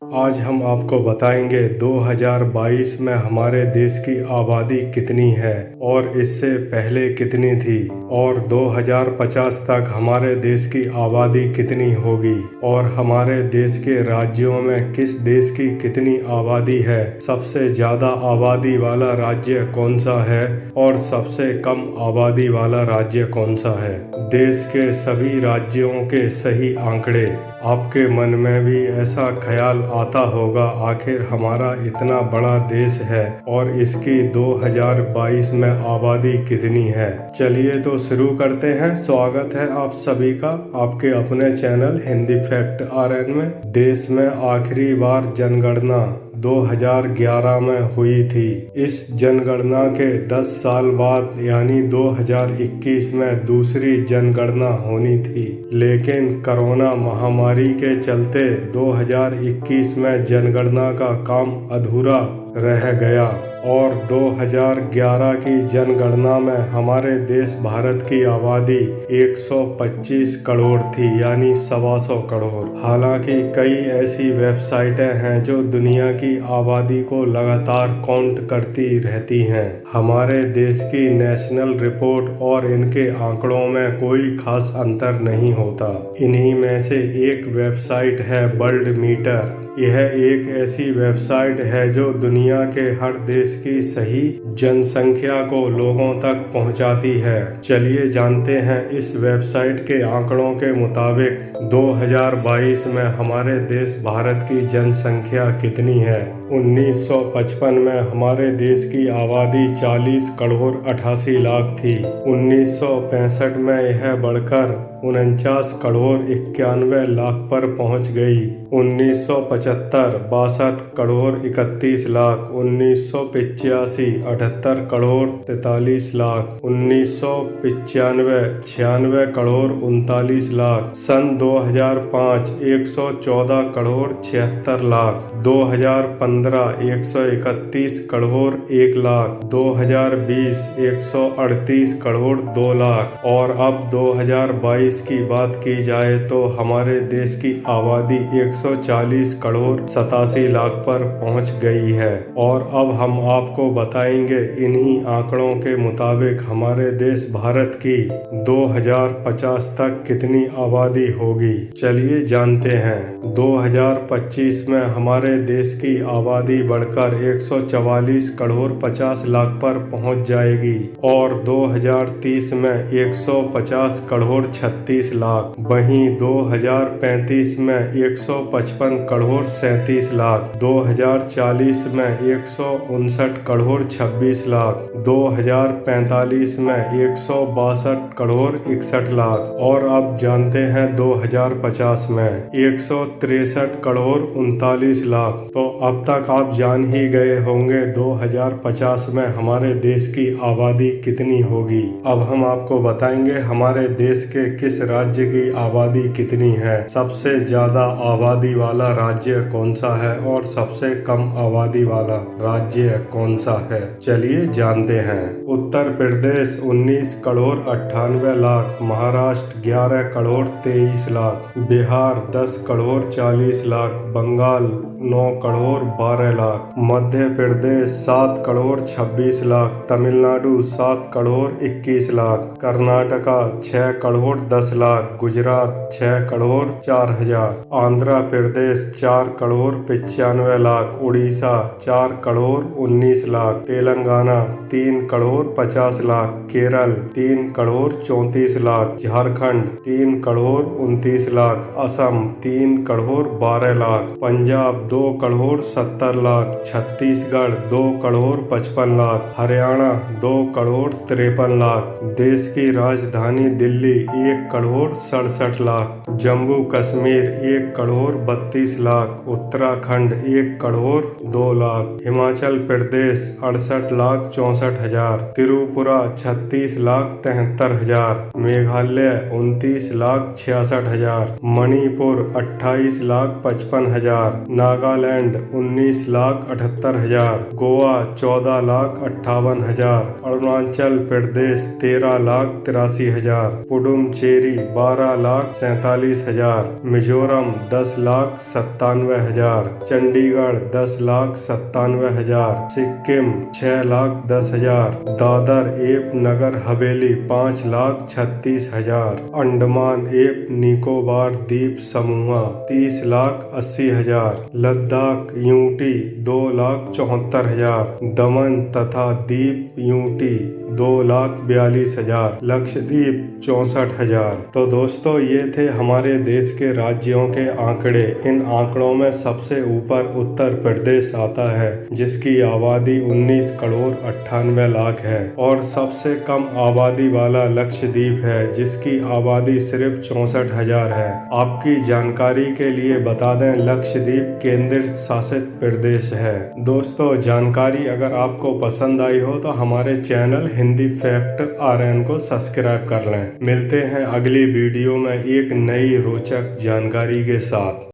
आज हम आपको बताएंगे 2022 में हमारे देश की आबादी कितनी है और इससे पहले कितनी थी, और 2050 तक हमारे देश की आबादी कितनी होगी, और हमारे देश के राज्यों में किस देश की कितनी आबादी है, सबसे ज़्यादा आबादी वाला राज्य कौन सा है और सबसे कम आबादी वाला राज्य कौन सा है। देश के सभी राज्यों के सही आंकड़े। आपके मन में भी ऐसा ख्याल आता होगा, आखिर हमारा इतना बड़ा देश है और इसकी 2022 में आबादी कितनी है। चलिए तो शुरू करते हैं। स्वागत है आप सभी का आपके अपने चैनल हिंदी फैक्ट RN में। देश में आखिरी बार जनगणना 2011 में हुई थी। इस जनगणना के 10 साल बाद यानी 2021 में दूसरी जनगणना होनी थी, लेकिन कोरोना महामारी के चलते 2021 में जनगणना का काम अधूरा रह गया और 2011 की जनगणना में हमारे देश भारत की आबादी 125 करोड़ थी, यानी 125 करोड़। हालांकि कई ऐसी वेबसाइटें हैं जो दुनिया की आबादी को लगातार काउंट करती रहती हैं। हमारे देश की नेशनल रिपोर्ट और इनके आंकड़ों में कोई खास अंतर नहीं होता। इन्हीं में से एक वेबसाइट है वर्ल्ड मीटर। यह एक ऐसी वेबसाइट है जो दुनिया के हर देश की सही जनसंख्या को लोगों तक पहुंचाती है। चलिए जानते हैं इस वेबसाइट के आंकड़ों के मुताबिक 2022 में हमारे देश भारत की जनसंख्या कितनी है। 1955 में हमारे देश की आबादी 40 करोड़ 88 लाख थी। 1965 में यह बढ़कर 49 करोड़ 91 लाख पर पहुंच गई। 1975 62 करोड़ 31 लाख। 1985 78 करोड़ 43 लाख। 1995 96 करोड़ 39 लाख। सन 2005 114 करोड़ 76 लाख। 2015 131 करोड़ 1 लाख। 2020 138 करोड़ 2 लाख। और अब 2022 की बात की जाए तो हमारे देश की आबादी 140 करोड़ 87 लाख पर पहुंच गई है। और अब हम आपको बताएंगे इन्हीं आंकड़ों के मुताबिक हमारे देश भारत की 2050 तक कितनी आबादी होगी। चलिए जानते हैं। 2025 में हमारे देश की आबादी बढ़कर 144 करोड़ 50 लाख पर पहुंच जाएगी और 2030 में 150 करोड़ 36 लाख। वहीं 2035 में 155 करोड़ 37 लाख। 2040 में 159 करोड़ 26 लाख। 2045 में 162 करोड़ 61 लाख। और अब जानते हैं 2050 में 163 करोड़ 39 लाख। तो अब तक आप जान ही गए होंगे 2050 में हमारे देश की आबादी कितनी होगी। अब हम आपको बताएंगे हमारे देश के किस राज्य की आबादी कितनी है, सबसे ज्यादा आबादी वाला राज्य कौन सा है और सबसे कम आबादी वाला राज्य कौन सा है। चलिए जानते हैं। उत्तर प्रदेश 19 करोड़ 98 लाख। महाराष्ट्र 11 करोड़ 23 लाख। बिहार 10 करोड़ 40 लाख। बंगाल 9 करोड़ 12 लाख। मध्य प्रदेश 7 करोड़ 26 लाख। तमिलनाडु 7 करोड़ 21 लाख। कर्नाटका 6 करोड़ 10 लाख। गुजरात 6 करोड़ 4 हजार। आंध्र प्रदेश 4 करोड़ 95 लाख। उड़ीसा 4 करोड़ 19 लाख। तेलंगाना 3 करोड़ 50 लाख। केरल 3 करोड़ 34 लाख। झारखंड 3 करोड़ 29 लाख। असम 3 करोड़ 12 लाख। पंजाब 2 करोड़ 70 लाख। छत्तीसगढ़ 2 करोड़ 55 लाख। हरियाणा 2 करोड़ 53 लाख। देश की राजधानी दिल्ली 1 करोड़ 67 लाख। जम्मू कश्मीर 1 करोड़ 32 लाख। उत्तराखंड 1 करोड़ 2 लाख। हिमाचल प्रदेश 68 लाख 64 हजार। त्रिपुरा 36,73,000, मेघालय 29,66,000, मणिपुर 28,55,000, नागालैंड 19,78,000, गोवा 14,58,000, अरुणाचल प्रदेश 13,83,000, पुडुचेरी 12,47,000, मिजोरम 10,97,000, चंडीगढ़ 10,97,000, सिक्किम 6,10,000, दादर एवं नगर हवेली 5,36,000, अंडमान एवं निकोबार द्वीप समूह 30,80,000, लद्दाख यूटी 2,74,000, दमन तथा दीप यूटी 2,42,000, लक्षद्वीप 64,000। तो दोस्तों ये थे हमारे देश के राज्यों के आंकड़े। इन आंकड़ों में सबसे ऊपर उत्तर प्रदेश आता है जिसकी आबादी 19 करोड़ 98 लाख है और सबसे कम आबादी वाला लक्षद्वीप है जिसकी आबादी सिर्फ 64,000 है। आपकी जानकारी के लिए बता दें लक्षद्वीप केंद्र शासित प्रदेश है। दोस्तों जानकारी अगर आपको पसंद आई हो तो हमारे चैनल हिंदी फैक्ट RN को सब्सक्राइब कर लें। मिलते हैं अगली वीडियो में एक नई रोचक जानकारी के साथ।